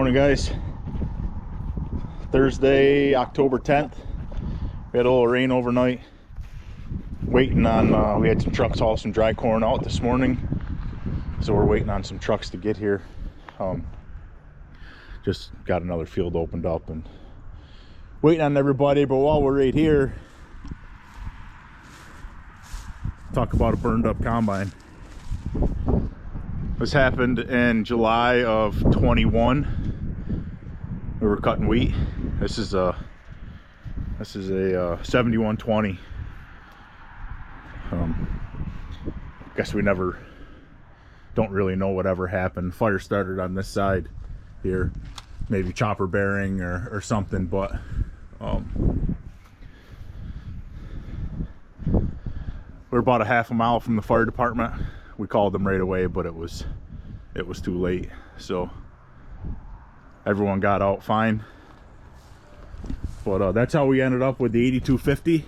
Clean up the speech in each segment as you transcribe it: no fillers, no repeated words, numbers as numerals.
Morning, guys. Thursday, October 10th. We had a little rain overnight. Waiting on, we had some trucks haul some dry corn out this morning. So we're waiting on some trucks to get here. Just got another field opened up and waiting on everybody. But while we're right here, talk about a burned up combine. This happened in July of 21. We were cutting wheat. This is a 7120. Guess we don't really know whatever happened. Fire started on this side here, maybe chopper bearing or something, but we're about a half a mile from the fire department. We called them right away, but it was too late. So everyone got out fine. But that's how we ended up with the 8250.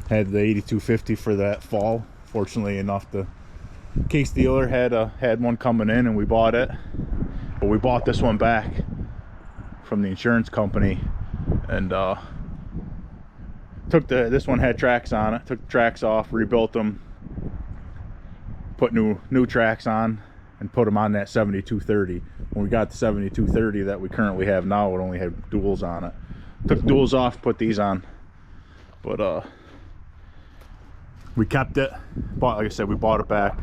Had the 8250 for that fall. Fortunately enough, the case dealer had one coming in and we bought it. But we bought this one back from the insurance company and this one had tracks on it. Took the tracks off, rebuilt them, put new tracks on, and put them on that 7230. When we got the 7230 that we currently have now, it only had duals on it. Took the duals off, put these on. But we kept it. Like I said, we bought it back.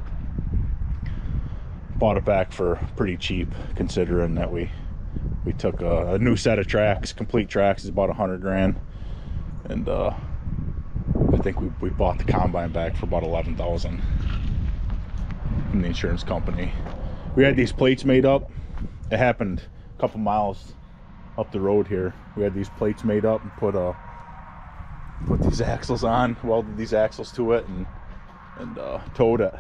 Bought it back for pretty cheap, considering that we took a new set of tracks. Complete tracks is about 100 grand. And I think we bought the combine back for about 11,000 from the insurance company. We had these plates made up. It happened a couple miles up the road here. We had these plates made up and put these axles on, welded these axles to it, and towed it.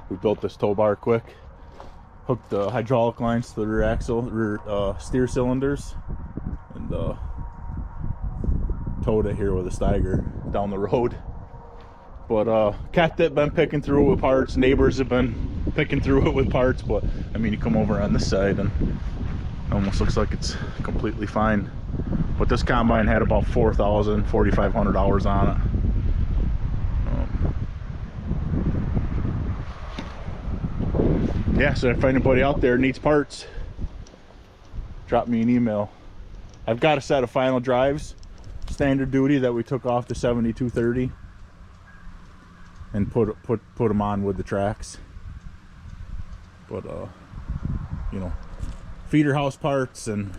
We built this tow bar quick. Hooked the hydraulic lines to the rear steer cylinders, and towed it here with a Steiger down the road. But kept it, been picking through it with parts. Neighbors have been picking through it with parts, but I mean, you come over on this side and it almost looks like it's completely fine. But this combine had about 4,500 hours on it. Yeah, so if anybody out there needs parts, drop me an email. I've got a set of final drives, standard duty, that we took off the 7230 and put them on with the tracks. But you know, feeder house parts, and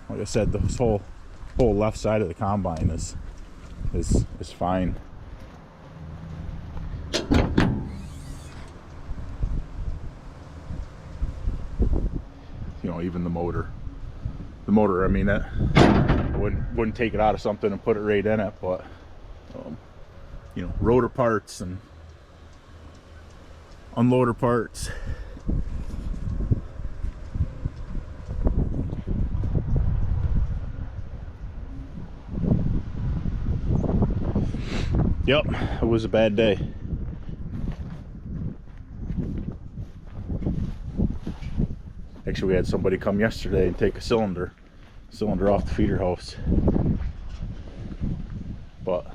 like I said, this whole left side of the combine is fine. You know, even the motor, I mean, that wouldn't take it out of something and put it right in it, but you know, rotor parts and unloader parts. Yep, it was a bad day. Actually, we had somebody come yesterday and take a cylinder off the feeder house. But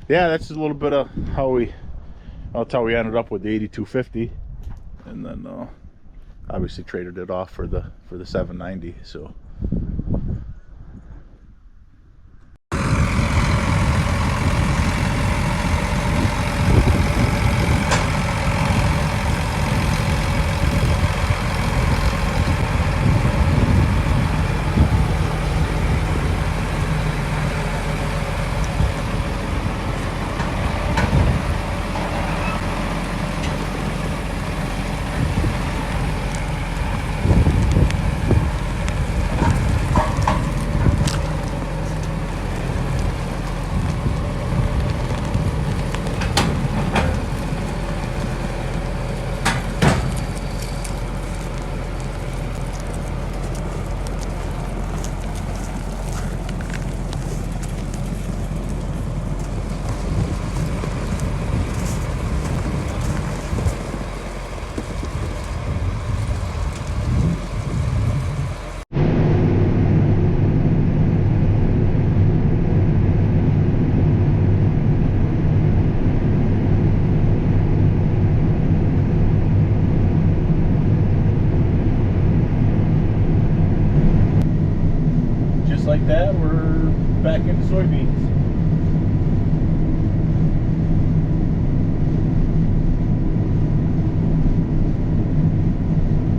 yeah, that's a little bit of that's how we ended up with the 8250, and then obviously traded it off for the 790. So that, we're back into soybeans.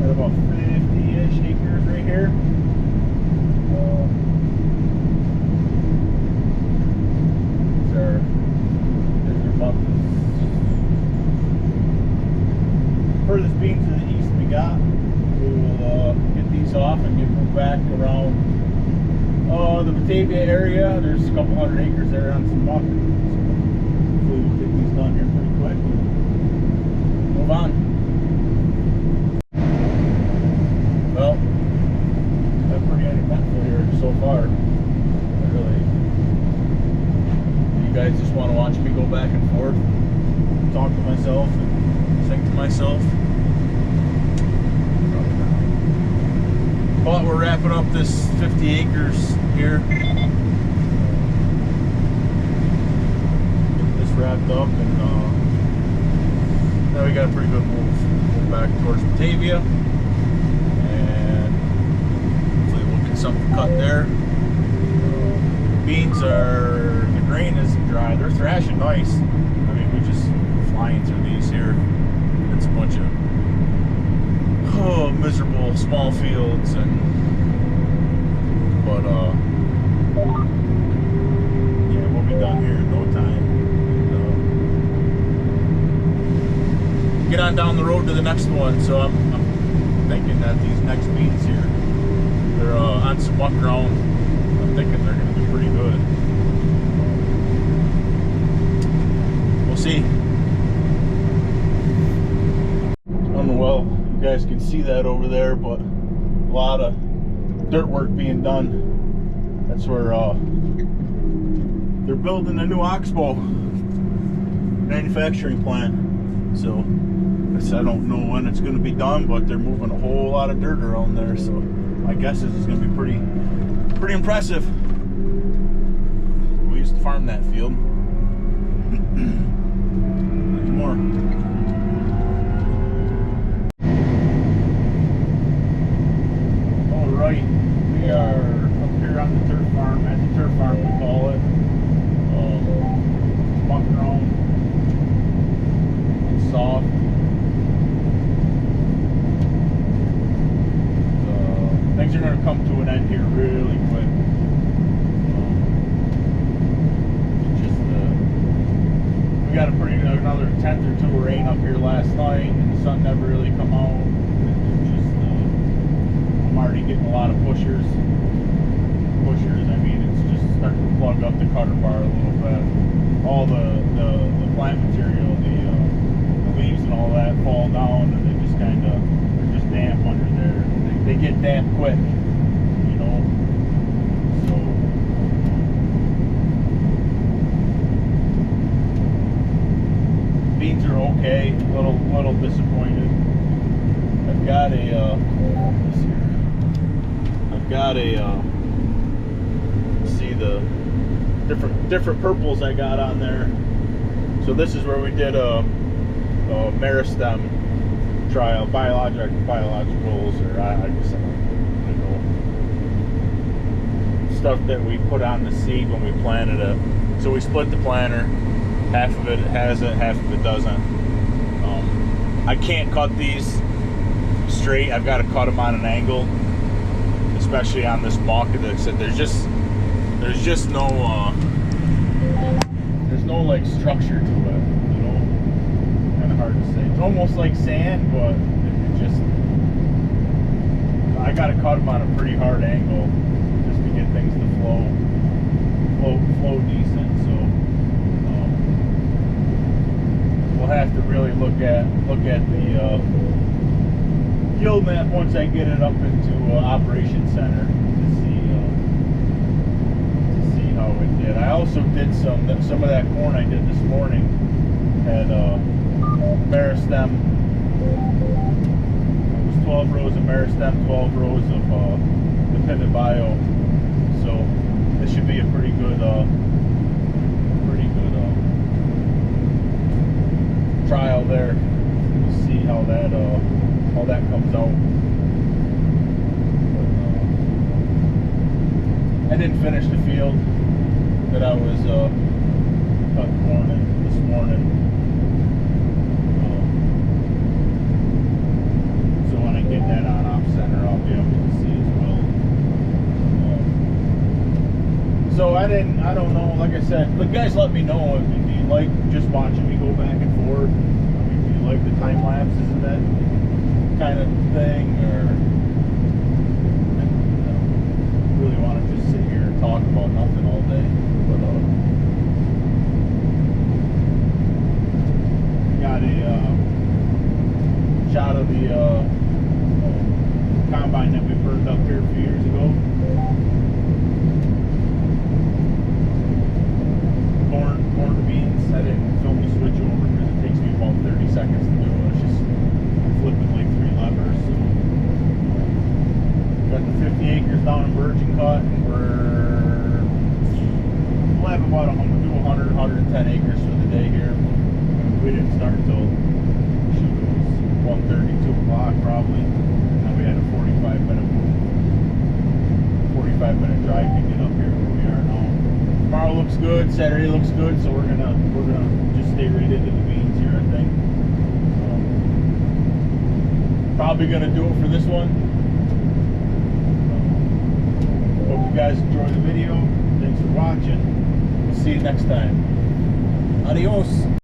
Got about 50-ish acres right here. There's our bumpers. Furthest beans to the east we got. We will get these off and get moved back around the Batavia area. There's a couple hundred acres there on some muck. So hopefully we'll get these done here pretty quick and move on. Well, I'm pretty uneventful here so far. Really, you guys just want to watch me go back and forth, talk to myself, and sing to myself. But we're wrapping up this 50 acres here. Get this wrapped up, and now we got a pretty good move back towards Batavia, and hopefully we'll get something cut there. Beans are, the grain isn't dry. They're thrashing nice. I mean, we just flying through these here. It's a bunch of miserable small fields, but yeah, we'll be done here in no time. And, get on down the road to the next one. So I'm thinking that these next beans here, they're on some muck ground. I'm thinking they're going to be pretty good. We'll see. Well, you guys can see that over there, but a lot of dirt work being done. That's where they're building a new Oxbow manufacturing plant. So I don't know when it's going to be done, but they're moving a whole lot of dirt around there. So my guess is it's going to be pretty impressive. We used to farm that field. There's more. Right, we are up here on the turf farm, at the turf farm we call it. Muck grown, it's soft. Things are going to come to an end here really quick. We got another 10th or 2 of rain up here last night, and the sun never really come out. I'm already getting a lot of pushers. I mean, it's just starting to plug up the cutter bar a little bit. All the plant material, the leaves and all that fall down, and they're just damp under there. They get damp quick, you know. So beans are okay. A little disappointed. I've got see the different purples I got on there. So this is where we did a meristem trial, biologicals, or I guess I don't know, stuff that we put on the seed when we planted it. So we split the planter. Half of it has it, half of it doesn't. I can't cut these straight. I've got to cut them on an angle, especially on this muck. There's just no there's no like structure to it, you know. Kind of hard to say. It's almost like sand, but it just, I got to cut them on a pretty hard angle just to get things to flow decent. So we'll have to really look at the yield map once I get it up into Operations Center to see how it did. I also did some of that corn I did this morning had meristem. It was 12 rows of meristem, 12 rows of the pivot bio. So this should be a pretty good trial there. We'll see how that comes out. And didn't finish the field that I was cut corn in this morning. So when I get that on off center, I'll be able to see as well. So I don't know, like I said, but guys, let me know if you like just watching me go back and forth. I mean, do you like the time lapses and that kind of thing, or really want to just sit here and talk about nothing all day? But got a shot of the combine that we burned up here a few years ago. Corn to beans. I didn't film the switch over because it takes me about 30 seconds to do it. It's just flipping like 3 levers. So, got the 50 acres down in Virgin Cut, and we'll have about 100, 110 acres for the day here. We didn't start till 1:30, 2 o'clock probably. And we had a 45-minute drive to get up here where we are now. Tomorrow looks good. Saturday looks good. So we're gonna just stay right into the beans here, I think. Probably gonna do it for this one. Hope you guys enjoy the video. Thanks for watching. We'll see you next time. Adios.